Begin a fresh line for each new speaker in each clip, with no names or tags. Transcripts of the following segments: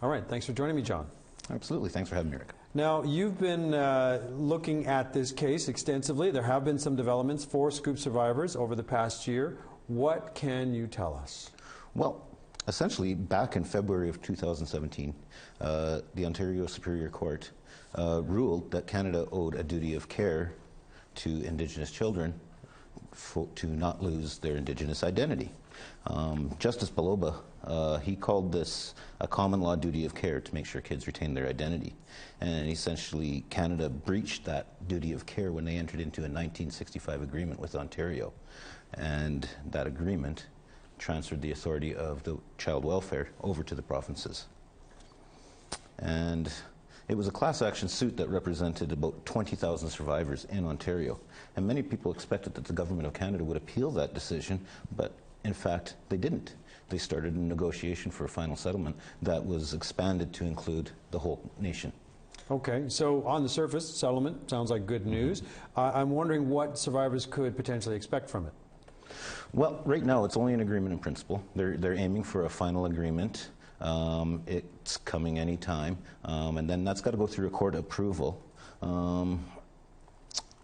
All right, thanks for joining me, John.
Absolutely. Thanks for having me, Rick.
Now, you've been looking at this case extensively. There have been some developments for Scoop survivors over the past year. What can you tell us?
Well, essentially, back in February of 2017, the Ontario Superior Court ruled that Canada owed a duty of care to Indigenous children to not lose their Indigenous identity. Justice Baloba, he called this a common law duty of care to make sure kids retain their identity. And essentially, Canada breached that duty of care when they entered into a 1965 agreement with Ontario. And that agreement transferred the authority of the child welfare over to the provinces. And it was a class action suit that represented about 20,000 survivors in Ontario. And many people expected that the government of Canada would appeal that decision, but in fact, they didn't. They started a negotiation for a final settlement that was expanded to include the whole nation.
Okay, so on the surface, settlement sounds like good news. I'm wondering what survivors could potentially expect from it.
Well, right now it's only an agreement in principle. They're aiming for a final agreement. It's coming any time, and then that's got to go through a court approval.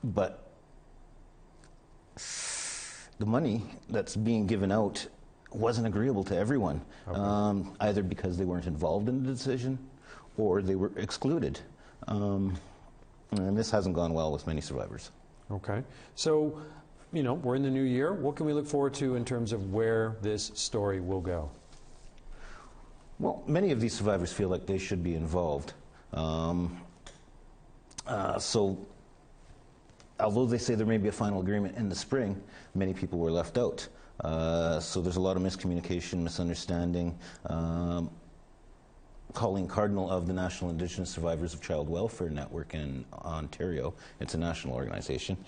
But the money that's being given out wasn't agreeable to everyone, okay. Either because they weren't involved in the decision or they were excluded. And this hasn't gone well with many survivors.
Okay. So, you know, we're in the new year. What can we look forward to in terms of where this story will go?
Well, many of these survivors feel like they should be involved. So, although they say there may be a final agreement in the spring, many people were left out. So there's a lot of miscommunication, misunderstanding. Colleen Cardinal of the National Indigenous Survivors of Child Welfare Network in Ontario, it's a national organization,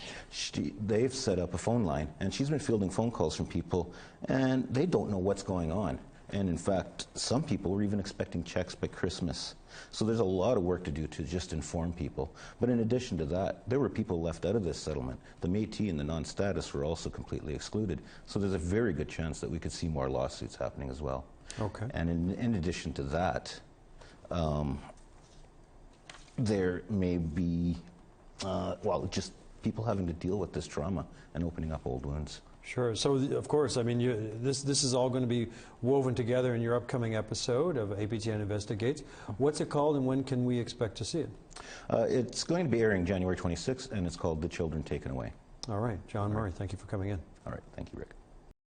they've set up a phone line, and she's been fielding phone calls from people, and they don't know what's going on. And in fact, some people were even expecting checks by Christmas. So there's a lot of work to do to just inform people. But in addition to that, there were people left out of this settlement. The Metis and the non-status were also completely excluded. So there's a very good chance that we could see more lawsuits happening as well.
Okay.
And in addition to that, there may be, well, just people having to deal with this trauma and opening up old wounds.
Sure. So, of course, I mean, this is all going to be woven together in your upcoming episode of APTN Investigates. What's it called, and when can we expect to see it?
It's going to be airing January 26th, and it's called The Children Taken Away.
All right. John Murray, thank you for coming in.
All right. Thank you, Rick.